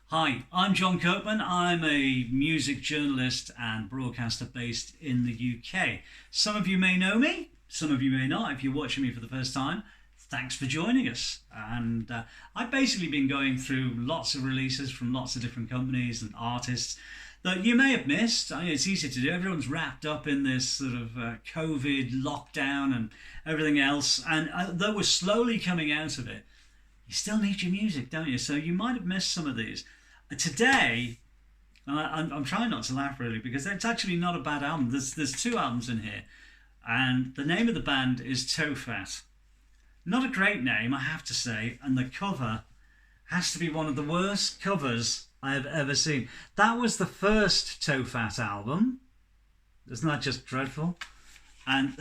Hi, I'm Jon Kirkman. I'm a music journalist and broadcaster based in the UK. Some of you may know me, some of you may not. If you're watching me for the first time, thanks for joining us. And I've basically been going through lots of releases from lots of different companies and artists that you may have missed. I mean, it's easy to do. Everyone's wrapped up in this sort of COVID lockdown and everything else. And though we're slowly coming out of it, you still need your music, don't you? So you might have missed some of these. Today, I'm trying not to laugh really because it's actually not a bad album. There's two albums in here, and the name of the band is Tofat. Not a great name, I have to say, and the cover has to be one of the worst covers I have ever seen. That was the first Tofat album. Isn't that just dreadful? And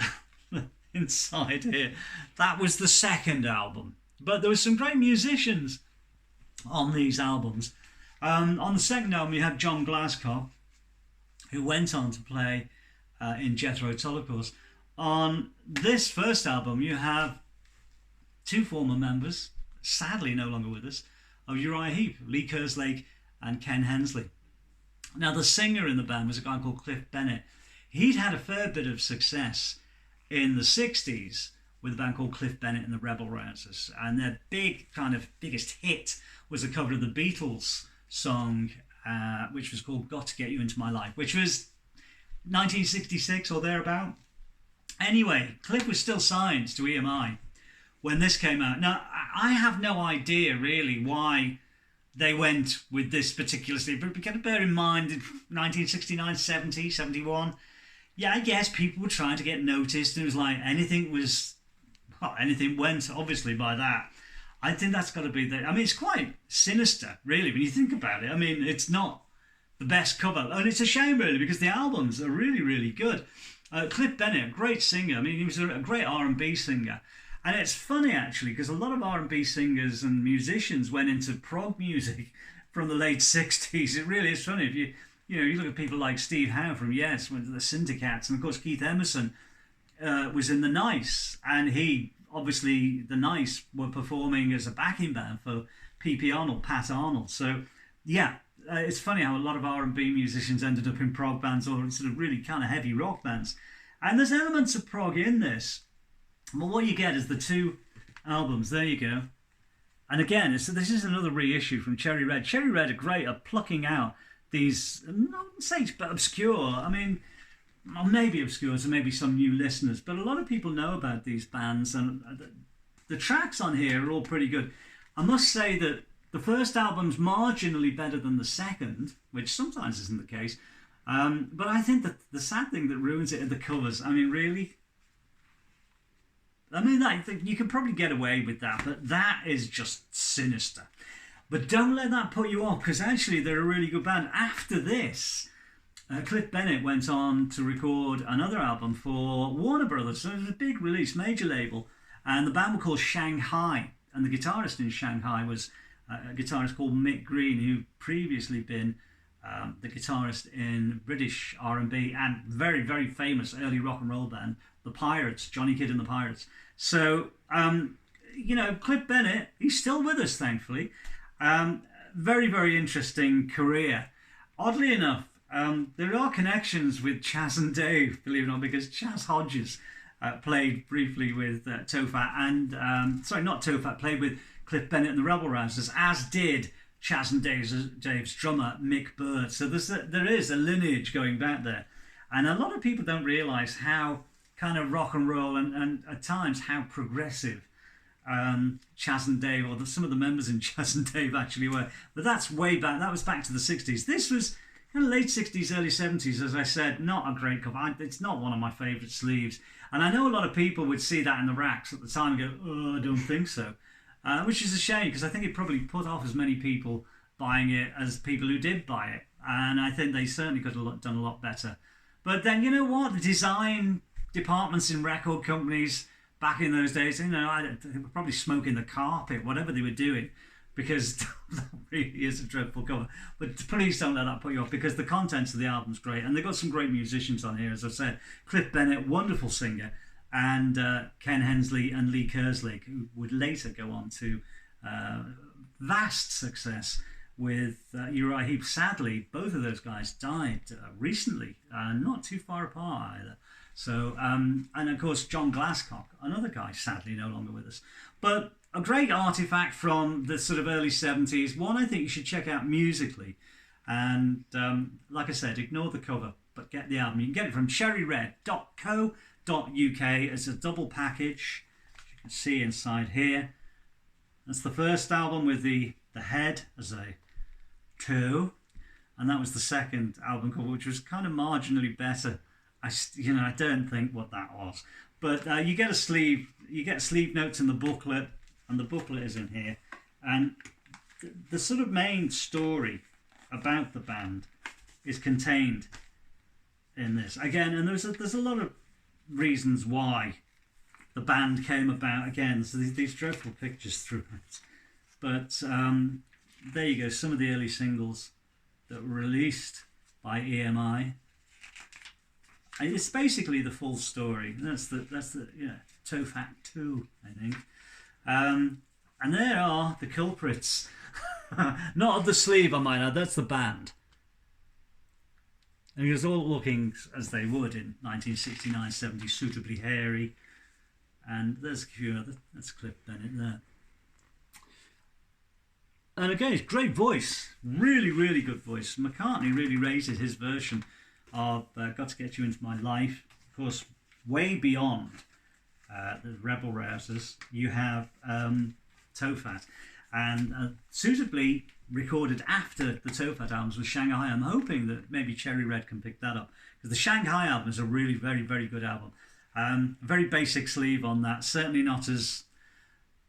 inside here, that was the second album. But there were some great musicians on these albums. On the second album, you had John Glascock, who went on to play in Jethro Tull, of course. On this first album, you have two former members, sadly no longer with us, of Uriah Heep, Lee Kerslake and Ken Hensley. Now, the singer in the band was a guy called Cliff Bennett. He'd had a fair bit of success in the 60s with a band called Cliff Bennett and the Rebel Rousers. And their biggest hit was a cover of the Beatles song, which was called Got to Get You Into My Life, which was 1966 or thereabout. Anyway, Cliff was still signed to EMI when this came out. Now, I have no idea really why they went with this particular sleeve, but you got to bear in mind in 1969, 70, 71, yeah, I guess people were trying to get noticed, and it was like anything went, obviously, by that. I think that's got to be I mean, it's quite sinister, really, when you think about it. I mean, it's not the best cover, and it's a shame, really, because the albums are really, really good. Cliff Bennett, a great singer. I mean, he was a great R&B singer. And it's funny, actually, because a lot of R&B singers and musicians went into prog music from the late 60s. It really is funny. If you look at people like Steve Howe from Yes, with the Syndicats, and of course Keith Emerson was in The Nice, and the Nice were performing as a backing band for P.P. Arnold, Pat Arnold. So, yeah, it's funny how a lot of R&B musicians ended up in prog bands or sort of really kind of heavy rock bands. And there's elements of prog in this. Well, what you get is the two albums. There you go. And again, this is another reissue from Cherry Red. Cherry Red are great at plucking out these, not say, but obscure. I mean, or maybe obscure to maybe some new listeners, but a lot of people know about these bands, and the tracks on here are all pretty good. I must say that the first album's marginally better than the second, which sometimes isn't the case. But I think that the sad thing that ruins it are the covers. I mean, really? I mean, you can probably get away with that, but that is just sinister. But don't let that put you off, because actually they're a really good band. After this, Cliff Bennett went on to record another album for Warner Brothers. So it was a big release, major label, and the band were called Shanghai. And the guitarist in Shanghai was a guitarist called Mick Green, who previously been the guitarist in British R&B and very, very famous early rock and roll band, the Pirates, Johnny Kidd and the Pirates. So, Cliff Bennett, he's still with us, thankfully. Very, very interesting career. Oddly enough, there are connections with Chas and Dave, believe it or not, because Chas Hodges played briefly with Tofat and, played with Cliff Bennett and the Rebel Rousers, as did Chas and Dave's drummer, Mick Bird. So there is a lineage going back there. And a lot of people don't realise how kind of rock and roll and at times how progressive Chas and Dave, or some of the members in Chas and Dave actually were. But that's way back. That was back to the 60s. This was kind of late 60s, early 70s, as I said. Not a great cover. It's not one of my favourite sleeves. And I know a lot of people would see that in the racks at the time and go, oh, I don't think so. Which is a shame, because I think it probably put off as many people buying it as people who did buy it. And I think they certainly could have done a lot better. But then, you know what? The design departments in record companies back in those days, they were probably smoking the carpet, whatever they were doing, because that really is a dreadful cover. But please don't let that put you off, because the contents of the album's great, and they've got some great musicians on here, as I've said. Cliff Bennett, wonderful singer, and Ken Hensley and Lee Kerslake, who would later go on to vast success with Uriah Heep. Sadly, both of those guys died recently, not too far apart either. So, and of course, John Glasscock, another guy, sadly no longer with us. But a great artifact from the sort of early 70s, one I think you should check out musically. And like I said, ignore the cover, but get the album. You can get it from cherryred.co.uk. It's a double package, as you can see inside here. That's the first album with the head as a toe, and that was the second album cover, which was kind of marginally better. I don't think what that was, but you get a sleeve. You get sleeve notes in the booklet, and the booklet is in here. And the sort of main story about the band is contained in this again. And there's a lot of reasons why the band came about. Again, so these dreadful pictures through it, but there you go. Some of the early singles that were released by EMI. It's basically the full story. That's the Tofat 2, I think. And there are the culprits. Not of the sleeve, I might add. That's the band. And it was all looking as they would in 1969-70, suitably hairy. And there's a few other. That's Cliff Bennett there. And again, it's great voice. Really, really good voice. McCartney really rated his version of Got to Get You Into My Life. Of course, way beyond the Rebel Rousers, you have Tofat. And suitably recorded after the Tofat albums was Shanghai. I'm hoping that maybe Cherry Red can pick that up, because the Shanghai album is a really very, very good album. Very basic sleeve on that, certainly not as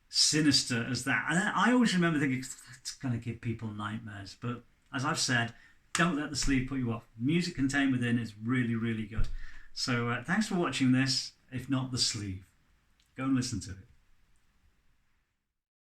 sinister as that. And I always remember thinking it's going to give people nightmares, but as I've said, don't let the sleeve put you off. Music contained within is really, really good. So thanks for watching this, if not the sleeve. Go and listen to it.